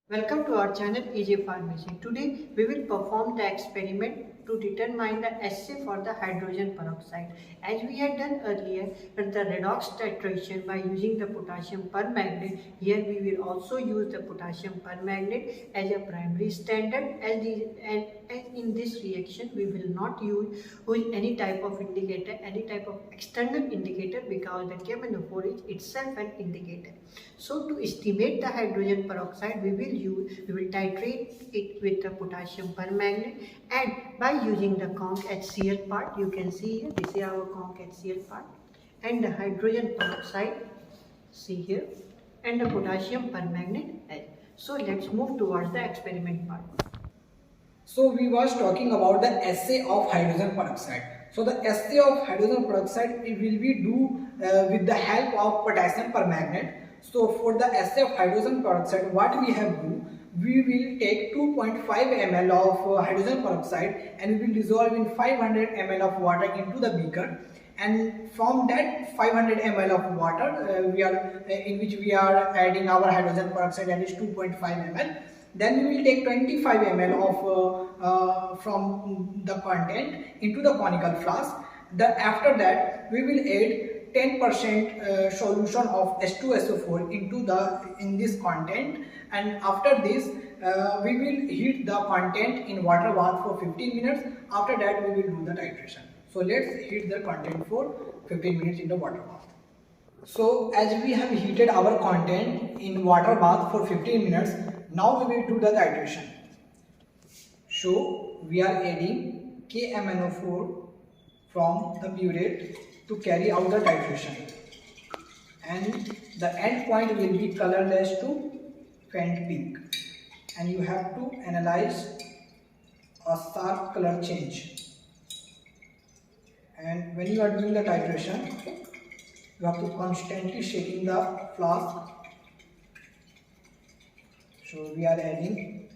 Welcome to our channel EJ Pharmacy. Today we will perform the experiment to determine the assay for the hydrogen peroxide. As we had done earlier with the redox titration by using the potassium permanganate, here we will also use the potassium permanganate as a primary standard. And in this reaction we will not use any type of indicator, any type of external indicator, because the KMnO4 is itself an indicator. So to estimate the hydrogen peroxide, we will titrate it with the potassium permanganate, and by using the conc HCl part, you can see here, this is our conc HCl part, and the hydrogen peroxide, see here, and the potassium permanganate. So let's move towards the experiment part. So we was talking about the assay of hydrogen peroxide. So the assay of hydrogen peroxide it will be do with the help of potassium permanganate. So for the assay of hydrogen peroxide, what we have do, we will take 2.5 ml of hydrogen peroxide and we will dissolve in 500 ml of water into the beaker. And from that 500 ml of water in which we are adding our hydrogen peroxide, that is 2.5 ml. Then we will take 25 ml of from the content into the conical flask. After that we will add 10% solution of H2SO4 in this content, and after this we will heat the content in water bath for 15 minutes. After that we will do the titration. So let's heat the content for 15 minutes in the water bath. So as we have heated our content in water bath for 15 minutes, now we will do the titration. So we are adding KMnO4 from the burette to carry out the titration, and the end point will be colorless to faint pink, and you have to analyze a sharp color change. And when you are doing the titration, you have to constantly shaking the flask. So we are adding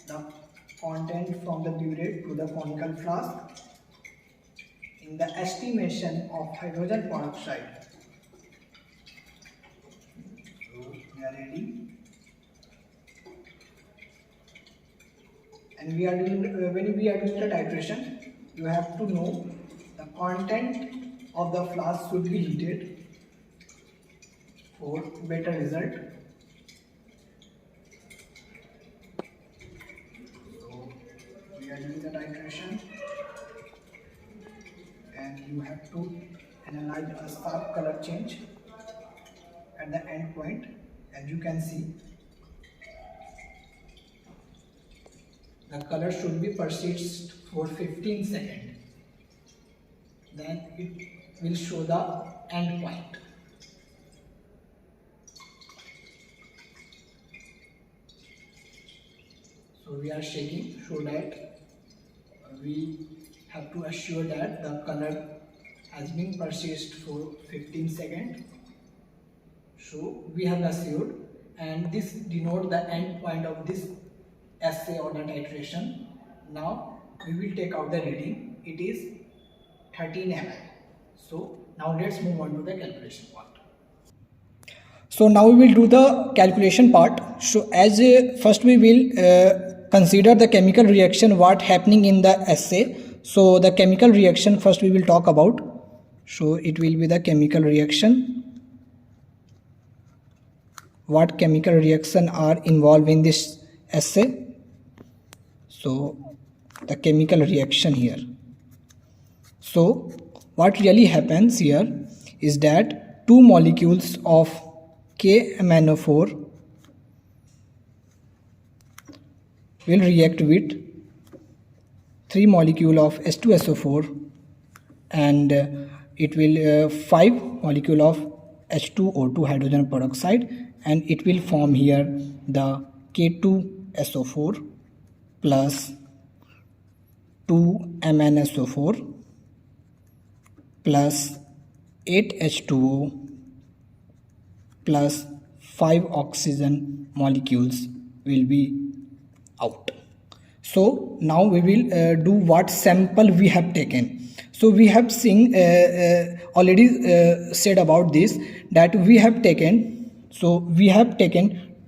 the content from the burette to the conical flask in the estimation of hydrogen peroxide. So we are ready, and we are doing when we are doing the titration, you have to know the content of the flask should be heated for better result. So we are doing the titration, and you have to analyze a sharp color change at the end point. As you can see, the color should be persist for 15 seconds. Then it will show the end point. So we are shaking so that we have to assure that the color has been persist for 15 seconds. So we have assured, and this denote the end point of this assay or the titration. Now we will take out the reading. It is 13 ml. So now let's move on to the calculation part. So now we will do the calculation part. So as first we will consider the chemical reaction what happening in the assay. So the chemical reaction first we will talk about. So it will be the chemical reaction. What chemical reaction are involved in this assay? So the chemical reaction here. So what really happens here is that two molecules of KMnO4 will react with 3 molecule of H2SO4, and it will 5 molecule of H2O2 hydrogen peroxide, and it will form here the K2SO4 plus 2MnSO4 plus 8H2O plus 5 oxygen molecules will be out. So now we will do what sample we have taken. So we have seen already said about this, that we have taken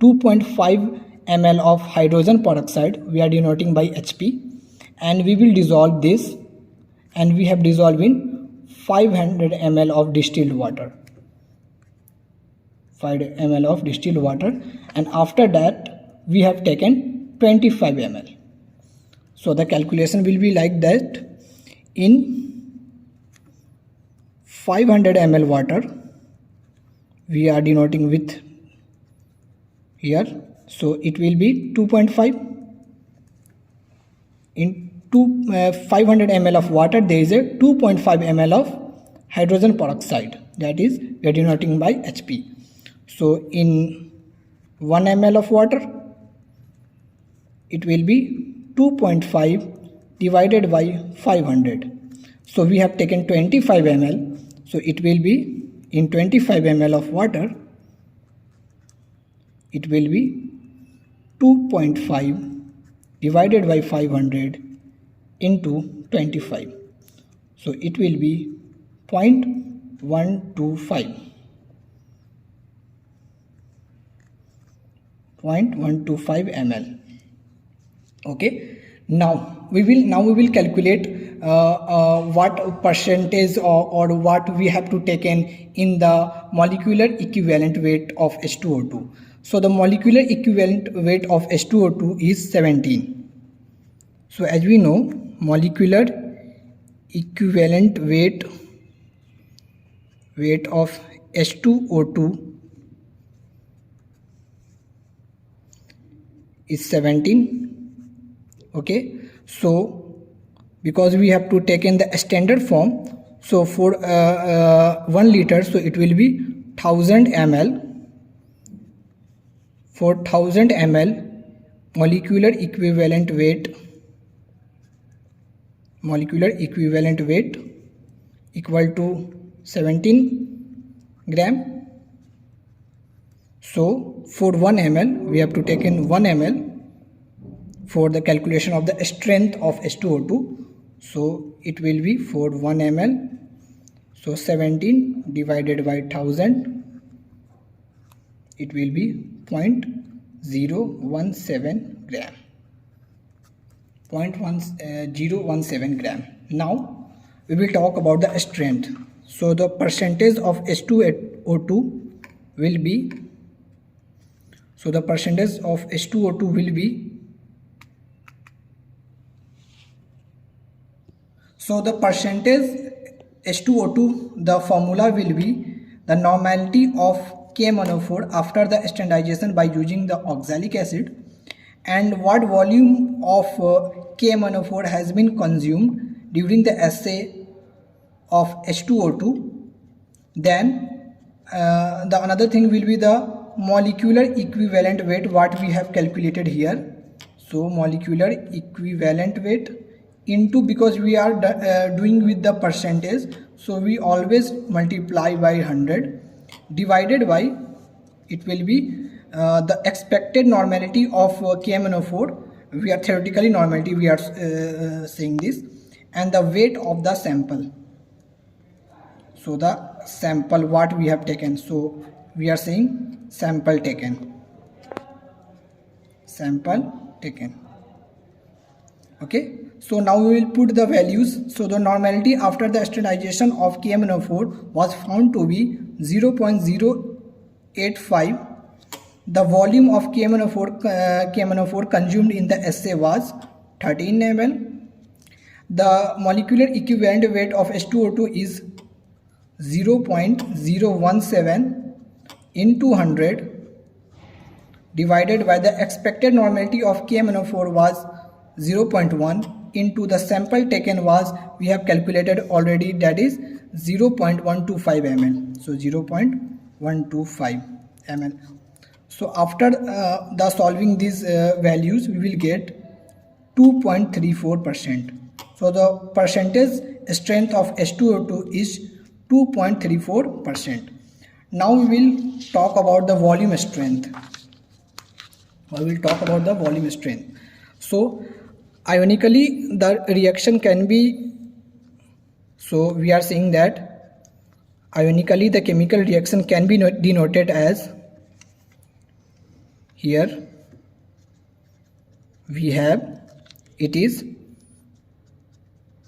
2 2.5 ml of hydrogen peroxide, we are denoting by HP, and we will dissolve this, and we have dissolved in 500 ml of distilled water. 5 ml of distilled water, and after that we have taken 25 ml. So the calculation will be like that: in 500 ml water, we are denoting with here, so it will be 2.5 in 500 ml of water. There is a 2.5 ml of hydrogen peroxide, that is we are denoting by HP. So in 1 ml of water, it will be 2.5 divided by 500. So we have taken 25 ml, so it will be in 25 ml of water, it will be 2.5 divided by 500 into 25. So it will be 0.125. 0.125 ml. Okay, now we will calculate what percentage or what we have to taken in the molecular equivalent weight of H2O2. So the molecular equivalent weight of H2O2 is 17. So as we know, molecular equivalent weight of H2O2 is 17. Okay, so because we have to take in the standard form, so for 1 liter, so it will be 1000 ml. For 1000 ml molecular equivalent weight equal to 17 gram. So for 1 ml we have to take in 1 ml for the calculation of the strength of H2O2. So it will be for 1 ml, so 17 divided by 1000, it will be 0.017 gram. 0.017 gram. Now we will talk about the strength. So the percentage of H2O2 will be, so the percentage of H2O2 will be, so the percentage H2O2, the formula will be the normality of KMnO4 after the standardization by using the oxalic acid, and what volume of KMnO4 has been consumed during the assay of H2O2. Then the another thing will be the molecular equivalent weight, what we have calculated here. So molecular equivalent weight into, because we are doing with the percentage, so we always multiply by 100 divided by, it will be the expected normality of KMnO4. We are theoretically normality, we are saying this, and the weight of the sample. So the sample what we have taken, so we are saying sample taken. Okay, so now we will put the values. So the normality after the standardization of KMnO4 was found to be 0.085. The volume of KMnO4 consumed in the assay was 13 ml. The molecular equivalent weight of H2O2 is 0.017 into 100 divided by the expected normality of KMnO4 was 0.1 into the sample taken was, we have calculated already, that is 0.125 ml. So 0.125 ml. So after the solving these values, we will get 2.34%. So the percentage strength of H2O2 is 2.34%. Now we will talk about the volume strength. So ionically the reaction can be, so we are saying that ionically the chemical reaction can be denoted as, here we have, it is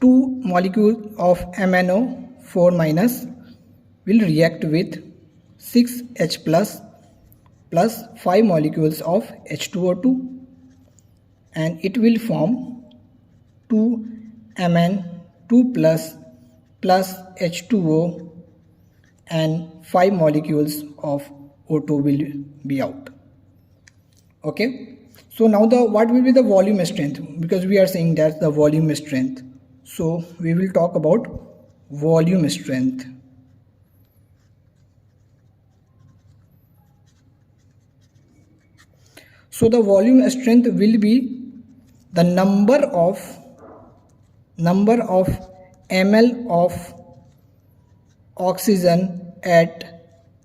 2 molecules of MnO4 minus will react with 6H plus 5 molecules of H2O2, and it will form 2Mn2 plus H2O, and 5 molecules of O2 will be out. Okay, so now what will be the volume strength, because we are saying that's the volume strength. So we will talk about volume strength. So the volume strength will be the number of ml of oxygen at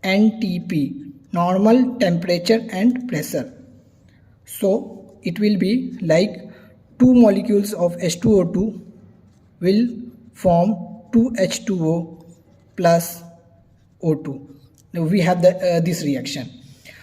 NTP, normal temperature and pressure. So it will be like 2 molecules of H2O2 will form 2H2O plus O2. Now we have this reaction.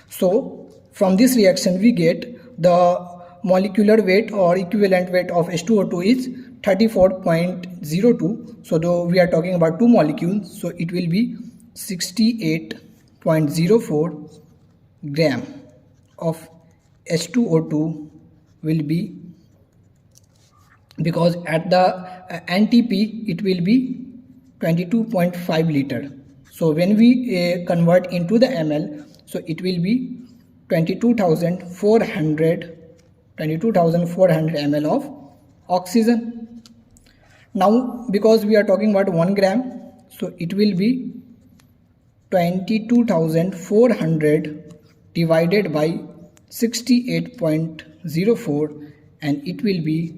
So from this reaction we get the molecular weight or equivalent weight of H2O2 is 34.02. So though we are talking about 2 molecules, so it will be 68.04 gram of H2O2 will be, because at the NTP it will be 22.5 liter. So when we convert into the ml, so it will be 22,400 ml of oxygen. Now because we are talking about 1 gram, so it will be 22,400 divided by 68.04, and it will be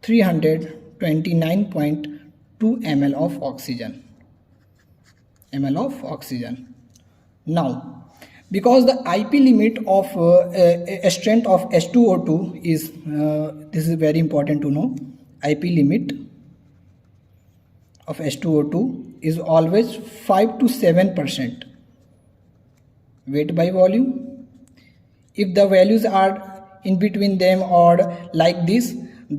329.2 ml of oxygen. Now because the IP limit of strength of H2O2 is this is very important to know. IP limit of H2O2 is always 5 to 7% weight by volume. If the values are in between them or like this, we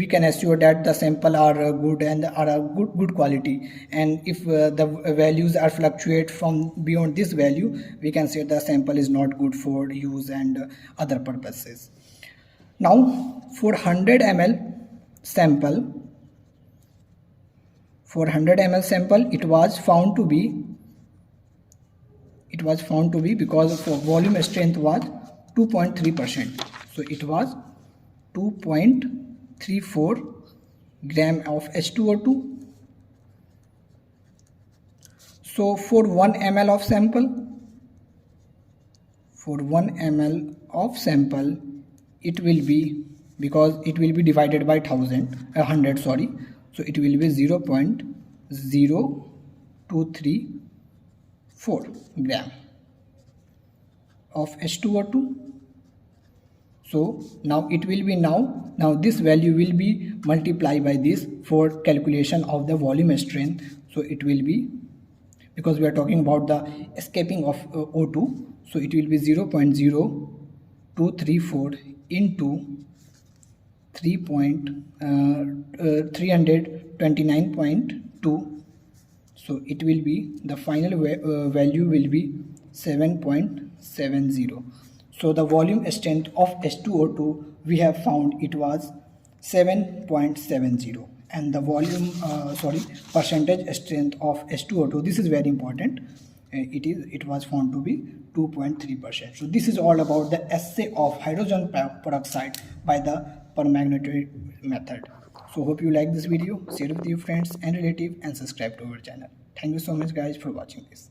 can assure that the sample are good and are a good quality, and if the values are fluctuate from beyond this value, we can say the sample is not good for use and other purposes. Now for 100 ml sample, it was found to be because for volume strength was 2.3%, so it was 2.34 gram of H2O2. So for 1 ml of sample, it will be, because it will be divided by 100, sorry, so it will be 0.0234 gram of H2O2. So now it will be now this value will be multiplied by this for calculation of the volume strength. So it will be, because we are talking about the escaping of O2, so it will be 0.0234 into 329.2. So it will be, the final value will be 7.70. So the volume strength of H2O2 we have found it was 7.70, and the volume percentage strength of H2O2, this is very important, it was found to be 2.3%. So this is all about the assay of hydrogen peroxide by the permagnetary method. So hope you like this video, share with your friends and relatives, and subscribe to our channel. Thank you so much guys for watching this.